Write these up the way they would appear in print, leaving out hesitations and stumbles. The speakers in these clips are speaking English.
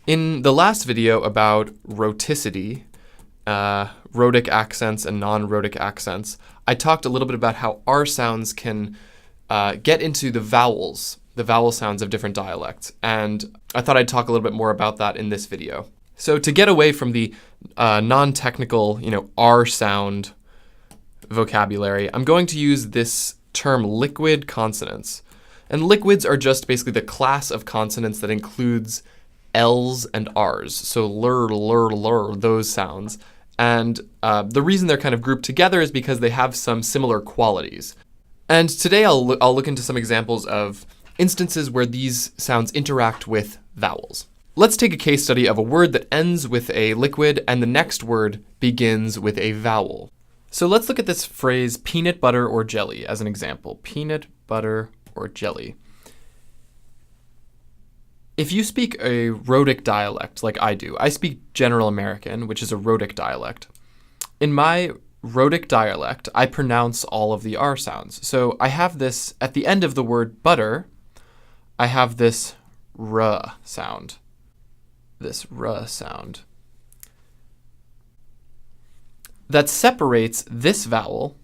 In the last video about rhoticity, rhotic accents and non-rhotic accents, I talked a little bit about how R sounds can get into the vowel sounds of different dialects, and I thought I'd talk a little bit more about that in this video. So to get away from the non-technical, R sound vocabulary, I'm going to use this term liquid consonants. And liquids are just basically the class of consonants that includes L's and R's. So lur, lur, lur, those sounds. And the reason they're kind of grouped together is because they have some similar qualities. And today I'll look into some examples of instances where these sounds interact with vowels. Let's take a case study of a word that ends with a liquid and the next word begins with a vowel. So let's look at this phrase peanut butter or jelly as an example. Peanut butter or jelly. If you speak a rhotic dialect like I do, I speak General American, which is a rhotic dialect. In my rhotic dialect, I pronounce all of the R sounds. So I have this, at the end of the word butter, I have this R sound. This R sound. That separates this vowel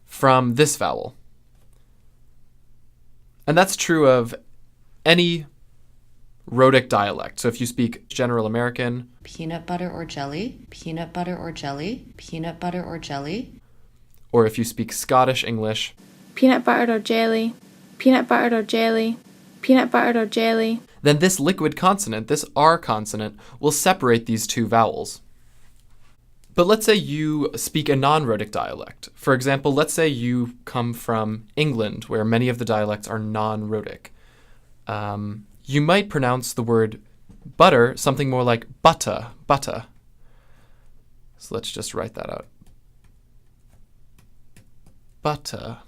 from this vowel. And that's true of any rhotic dialect. So if you speak General American, peanut butter or jelly, peanut butter or jelly, peanut butter or jelly. Or if you speak Scottish English, peanut butter or jelly, peanut butter or jelly, peanut butter or jelly. Then this liquid consonant, this R consonant, will separate these two vowels. But let's say you speak a non-rhotic dialect. For example, let's say you come from England, where many of the dialects are non-rhotic. You might pronounce the word butter something more like butter, butter. So let's just write that out. Butter.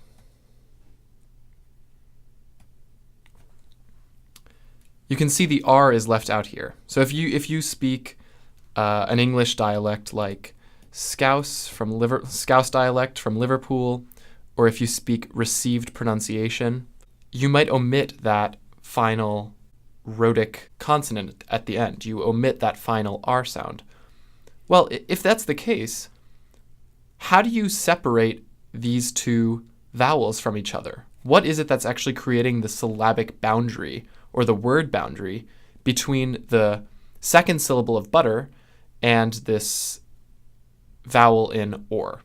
You can see the R is left out here. So if you speak an English dialect like Scouse dialect from Liverpool, or if you speak received pronunciation, you might omit that final rhotic consonant at the end. You omit that final R sound. Well, if that's the case, how do you separate these two vowels from each other? What is it that's actually creating the syllabic boundary or the word boundary between the second syllable of butter and this vowel in or?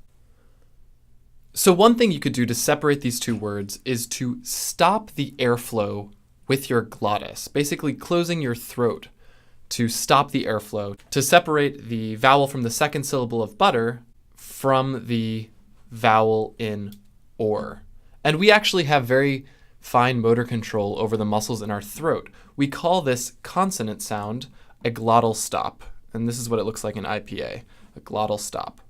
So one thing you could do to separate these two words is to stop the airflow with your glottis, basically closing your throat to stop the airflow, to separate the vowel from the second syllable of butter from the vowel in or. And we actually have very fine motor control over the muscles in our throat. We call this consonant sound a glottal stop. And this is what it looks like in IPA, a glottal stop.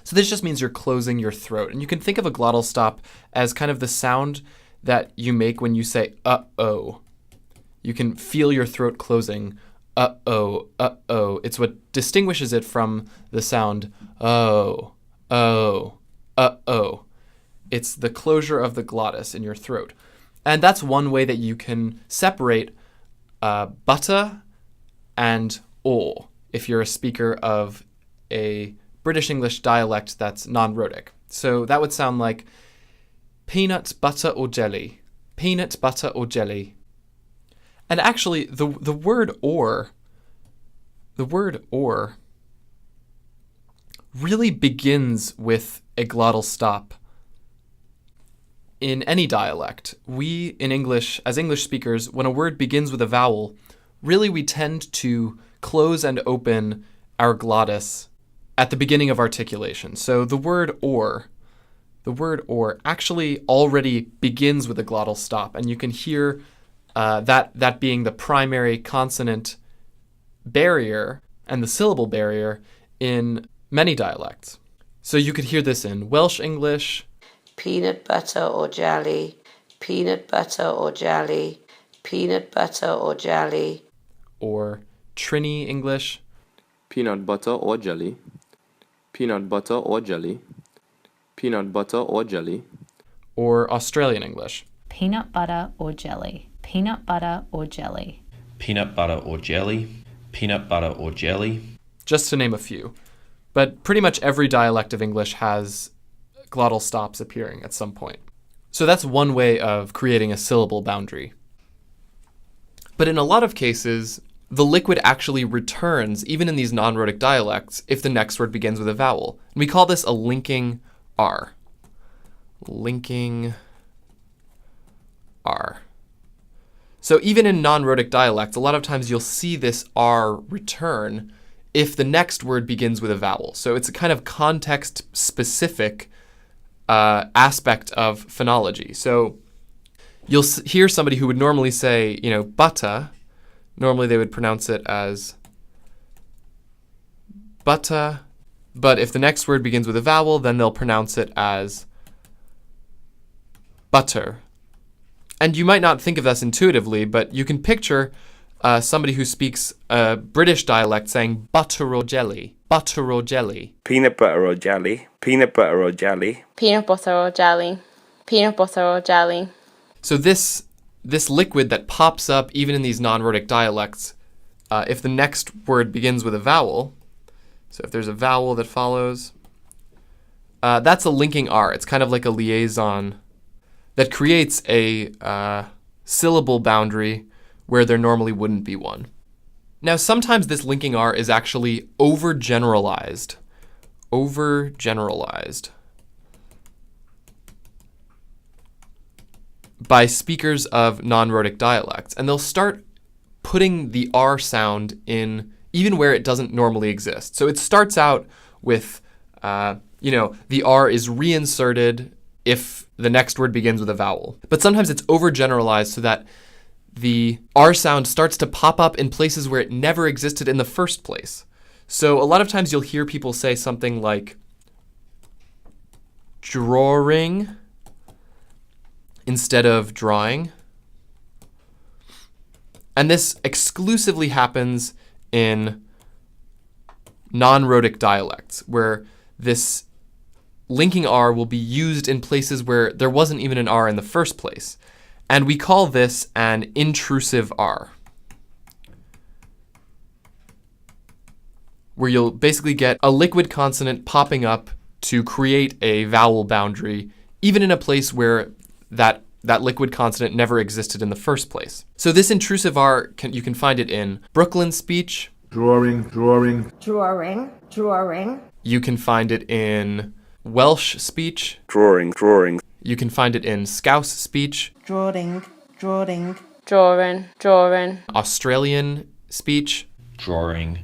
So this just means you're closing your throat. And you can think of a glottal stop as kind of the sound that you make when you say uh-oh. You can feel your throat closing, uh-oh, uh-oh. It's what distinguishes it from the sound oh, oh, uh-oh. It's the closure of the glottis in your throat. And that's one way that you can separate butter and or if you're a speaker of a British English dialect that's non-rhotic. So that would sound like peanut butter or jelly, peanut butter or jelly. And actually, the word or really begins with a glottal stop. In any dialect, we in English, as English speakers, when a word begins with a vowel, really we tend to close and open our glottis at the beginning of articulation. So the word or actually already begins with a glottal stop, and you can hear that being the primary consonant barrier and the syllable barrier in many dialects. So you could hear this in Welsh English, peanut butter or jelly, peanut butter or jelly, peanut butter or jelly. Or Trini English, peanut butter or jelly, peanut butter or jelly, peanut butter or jelly. Or Australian English, peanut butter or jelly, peanut butter or jelly. peanut butter or jelly, peanut butter or jelly. Just to name a few. But pretty much every dialect of English has glottal stops appearing at some point. So that's one way of creating a syllable boundary. But in a lot of cases, the liquid actually returns, even in these non-rhotic dialects, if the next word begins with a vowel. And we call this a linking R. Linking R. So even in non-rhotic dialects, a lot of times you'll see this R return if the next word begins with a vowel. So it's a kind of context-specific aspect of phonology. So you'll hear somebody who would normally say, butter. Normally they would pronounce it as butter. But if the next word begins with a vowel, then they'll pronounce it as butter. And you might not think of this intuitively, but you can picture somebody who speaks a British dialect saying butter or jelly, butter or jelly. Peanut butter or jelly, peanut butter or jelly. Peanut butter or jelly. Peanut butter or jelly. So this liquid that pops up even in these non-rhotic dialects, if the next word begins with a vowel, so if there's a vowel that follows, that's a linking R. It's kind of like a liaison that creates a syllable boundary where there normally wouldn't be one. Now, sometimes this linking R is actually overgeneralized. Overgeneralized by speakers of non-rhotic dialects. And they'll start putting the R sound in even where it doesn't normally exist. So it starts out with, the R is reinserted if the next word begins with a vowel. But sometimes it's overgeneralized so that the R sound starts to pop up in places where it never existed in the first place. So a lot of times you'll hear people say something like drawing instead of drawing. And this exclusively happens in non-rhotic dialects, where this linking R will be used in places where there wasn't even an R in the first place. And we call this an intrusive R, where you'll basically get a liquid consonant popping up to create a vowel boundary, even in a place where that liquid consonant never existed in the first place. So this intrusive R, you can find it in Brooklyn speech. Drawing. You can find it in Welsh speech. Drawing. You can find it in Scouse speech. Drawing. Australian speech. Drawing.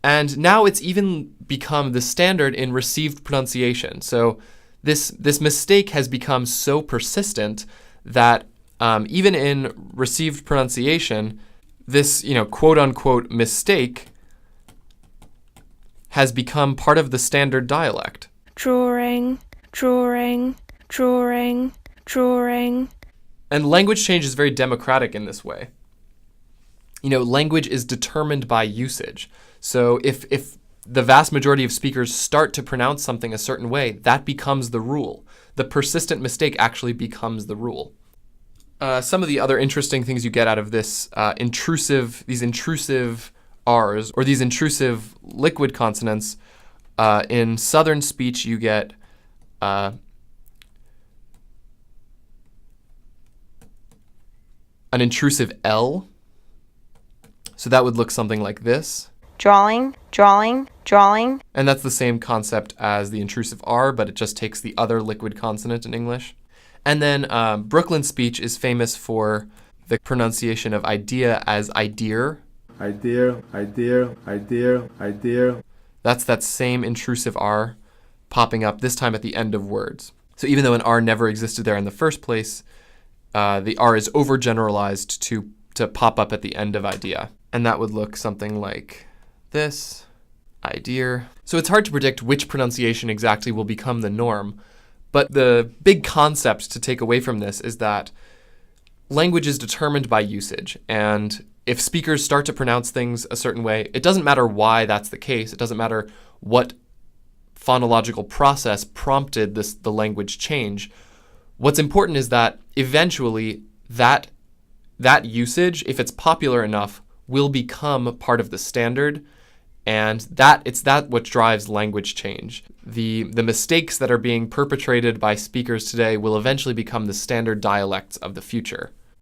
And now it's even become the standard in received pronunciation. So this mistake has become so persistent that even in received pronunciation, this quote unquote mistake has become part of the standard dialect. Drawing. And language change is very democratic in this way. Language is determined by usage. So if the vast majority of speakers start to pronounce something a certain way, that becomes the rule. The persistent mistake actually becomes the rule. Some of the other interesting things you get out of this these intrusive R's, or these intrusive liquid consonants, in Southern speech you get an intrusive L. So that would look something like this. Drawing. And that's the same concept as the intrusive R, but it just takes the other liquid consonant in English. And then Brooklyn speech is famous for the pronunciation of idea as idea. Idea. That's that same intrusive R popping up, this time at the end of words. So even though an R never existed there in the first place, the R is overgeneralized to pop up at the end of idea. And that would look something like this, idea. So it's hard to predict which pronunciation exactly will become the norm. But the big concept to take away from this is that language is determined by usage. And if speakers start to pronounce things a certain way, it doesn't matter why that's the case. It doesn't matter what phonological process prompted the language change. What's important is that eventually that usage, if it's popular enough, will become part of the standard, and it's that what drives language change. The mistakes that are being perpetrated by speakers today will eventually become the standard dialects of the future.